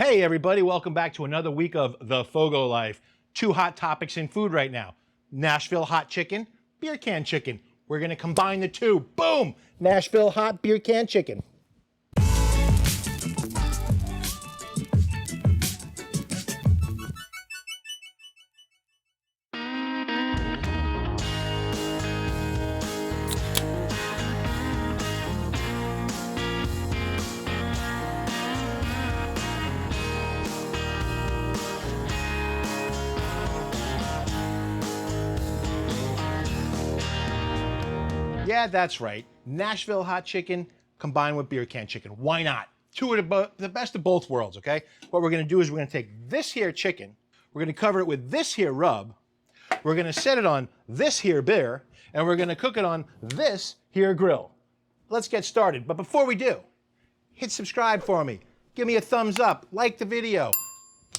Hey everybody, welcome back to another week of the FOGO Life. Two hot topics in food right now. Nashville Hot Chicken, beer can chicken. We're gonna combine the two. Boom! Nashville Hot Beer Can Chicken. Yeah, that's right. Nashville Hot Chicken combined with beer can chicken. Why not? Two of the best of both worlds, okay? What we're gonna do is we're gonna take this here chicken, we're gonna cover it with this here rub, we're gonna set it on this here beer, and we're gonna cook it on this here grill. Let's get started, but before we do, hit subscribe for me. Give me a thumbs up, like the video.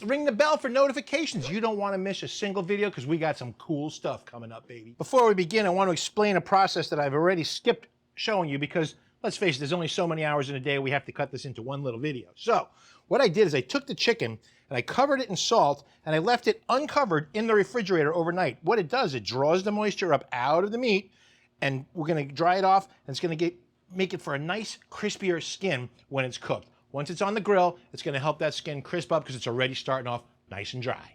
Ring the bell for notifications. You don't want to miss a single video because we got some cool stuff coming up, baby. Before we begin, I want to explain a process that I've already skipped showing you because, let's face it, there's only so many hours in a day. We have to cut this into one little video. So what I did is I took the chicken and I covered it in salt and I left it uncovered in the refrigerator overnight. What it does, it draws the moisture up out of the meat, and we're going to dry it off, and it's going to make it for a nice, crispier skin when it's cooked. Once it's on the grill, it's going to help that skin crisp up because it's already starting off nice and dry.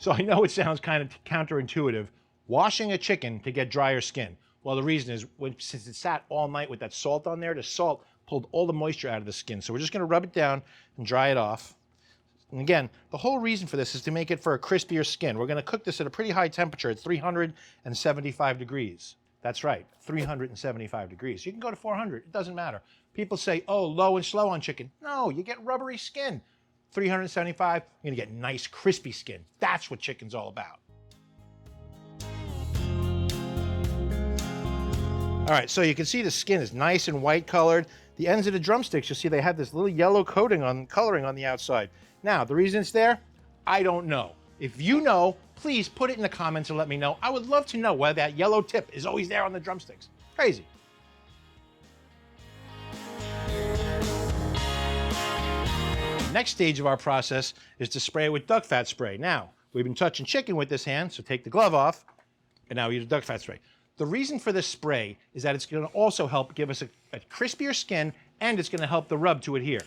So I know it sounds kind of counterintuitive, washing a chicken to get drier skin. Well, the reason is since it sat all night with that salt on there, the salt pulled all the moisture out of the skin. So we're just going to rub it down and dry it off. And again, the whole reason for this is to make it for a crispier skin. We're going to cook this at a pretty high temperature at 375 degrees. That's right, 375 degrees. You can go to 400, it doesn't matter. People say, oh, low and slow on chicken. No, you get rubbery skin. 375, you're going to get nice crispy skin. That's what chicken's all about. All right, so you can see the skin is nice and white colored. The ends of the drumsticks, you'll see they have this little yellow coloring on the outside. Now, the reason it's there, I don't know. If you know, please put it in the comments and let me know. I would love to know why that yellow tip is always there on the drumsticks. Crazy. Next stage of our process is to spray it with duck fat spray. Now, we've been touching chicken with this hand, so take the glove off, and now we use duck fat spray. The reason for this spray is that it's going to also help give us a crispier skin, and it's going to help the rub to adhere.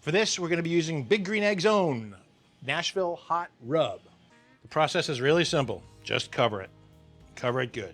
For this, we're going to be using Big Green Egg's own Nashville Hot Rub. The process is really simple. Just cover it. Cover it good.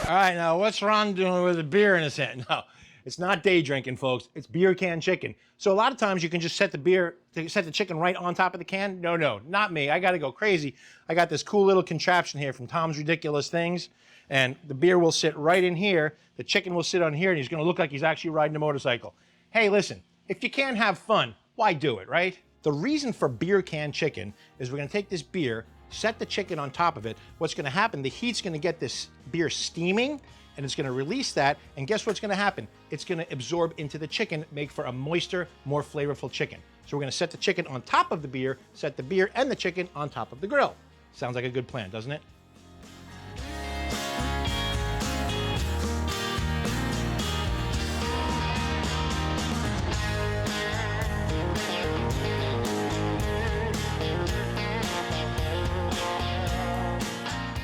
All right, now what's Ron doing with a beer in his hand? No, it's not day drinking, folks. It's beer can chicken. So a lot of times you can just set the chicken right on top of the can. No, not me. I got to go crazy. I got this cool little contraption here from Tom's Ridiculous Things, and the beer will sit right in here. The chicken will sit on here, and he's going to look like he's actually riding a motorcycle. Hey, listen, if you can't have fun, why do it, right? The reason for beer can chicken is we're going to take this beer, set the chicken on top of it. What's going to happen, the heat's going to get this beer steaming, and it's going to release that, and guess what's going to happen? It's going to absorb into the chicken, make for a moister, more flavorful chicken. So we're going to set the chicken on top of the beer, set the beer and the chicken on top of the grill. Sounds like a good plan, doesn't it?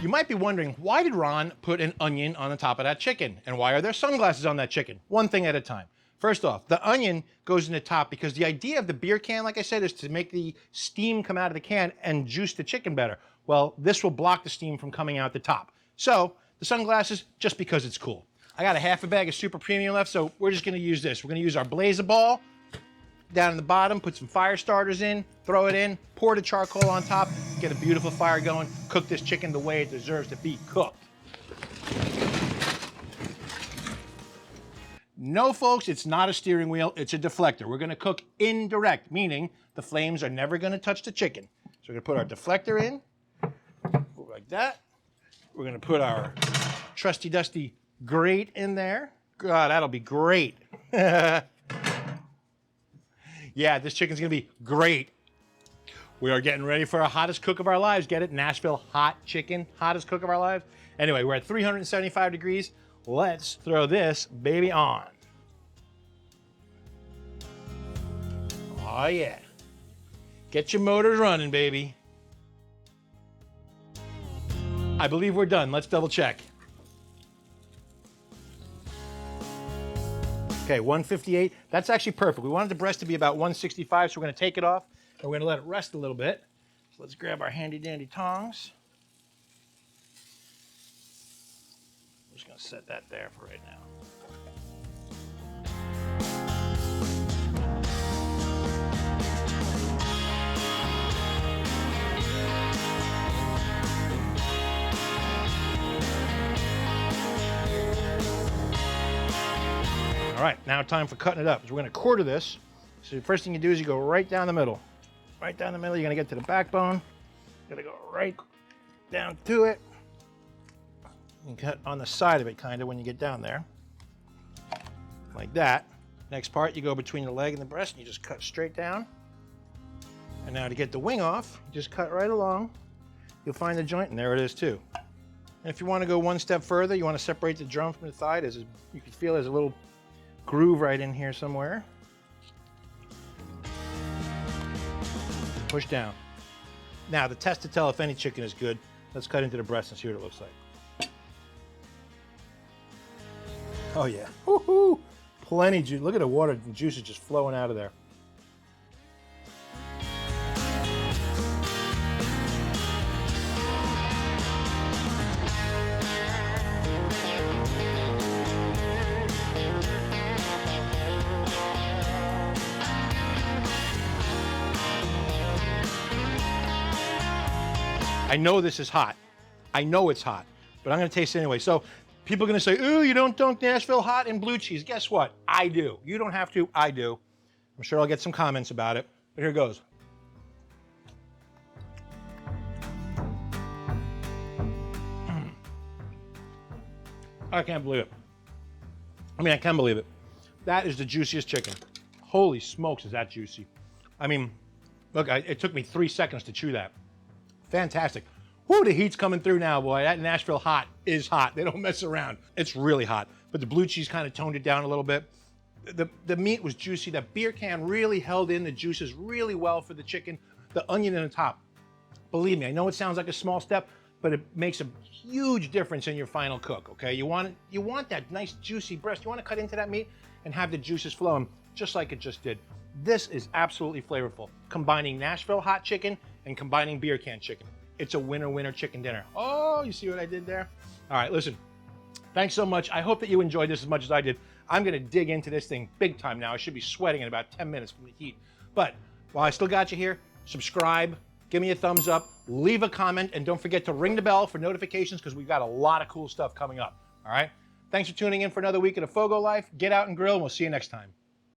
You might be wondering, why did Ron put an onion on the top of that chicken? And why are there sunglasses on that chicken? One thing at a time. First off, the onion goes in the top because the idea of the beer can, like I said, is to make the steam come out of the can and juice the chicken better. Well, this will block the steam from coming out the top. So the sunglasses, just because it's cool. I got a half a bag of super premium left, so we're just gonna use this. We're gonna use our Blaze-A-Ball down in the bottom, put some fire starters in, throw it in, pour the charcoal on top, get a beautiful fire going, cook this chicken the way it deserves to be cooked. No, folks, it's not a steering wheel, it's a deflector. We're gonna cook indirect, meaning the flames are never gonna touch the chicken. So we're gonna put our deflector in, like that, We're gonna put our trusty dusty grate in there. God, that'll be great. Yeah, this chicken's gonna be great. We are getting ready for our hottest cook of our lives. Get it? Nashville Hot Chicken, hottest cook of our lives. Anyway, we're at 375 degrees. Let's throw this baby on. Oh yeah. Get your motors running, baby. I believe we're done. Let's double check. Okay, 158. That's actually perfect. We wanted the breast to be about 165, so we're gonna take it off and we're gonna let it rest a little bit. So let's grab our handy dandy tongs. I'm just gonna set that there for right now. All right, now time for cutting it up. So we're gonna quarter this. So the first thing you do is you go right down the middle. Right down the middle, you're gonna get to the backbone. You're gonna go right down to it. You cut on the side of it, kind of, when you get down there. Like that. Next part, you go between the leg and the breast, and you just cut straight down. And now to get the wing off, you just cut right along. You'll find the joint, and there it is too. And if you wanna go one step further, you wanna separate the drum from the thigh. You can feel there's a little groove right in here somewhere. Push down. Now, the test to tell if any chicken is good, let's cut into the breast and see what it looks like. Oh yeah, woohoo! Plenty juice. Look at the water, the juice is just flowing out of there. I know this is hot. I know it's hot, but I'm gonna taste it anyway. So people are gonna say, ooh, you don't dunk Nashville hot in blue cheese. Guess what? I do. You don't have to, I do. I'm sure I'll get some comments about it, but here goes. I can't believe it. I mean, I can believe it. That is the juiciest chicken. Holy smokes, is that juicy. I mean, look, it took me 3 seconds to chew that. Fantastic. Whoo, the heat's coming through now, boy. That Nashville hot is hot. They don't mess around. It's really hot. But the blue cheese kind of toned it down a little bit. The meat was juicy. That beer can really held in the juices really well for the chicken. The onion on the top. Believe me, I know it sounds like a small step, but it makes a huge difference in your final cook, okay? You want that nice juicy breast. You want to cut into that meat and have the juices flowing just like it just did. This is absolutely flavorful. Combining Nashville hot chicken and combining beer can chicken. It's a winner chicken dinner. Oh, you see what I did there? All right, listen, thanks so much. I hope that you enjoyed this as much as I did. I'm gonna dig into this thing big time now. I should be sweating in about 10 minutes from the heat. But while I still got you here, subscribe, give me a thumbs up, leave a comment, and don't forget to ring the bell for notifications because we've got a lot of cool stuff coming up, all right? Thanks for tuning in for another week of the FOGO Life. Get out and grill, and we'll see you next time.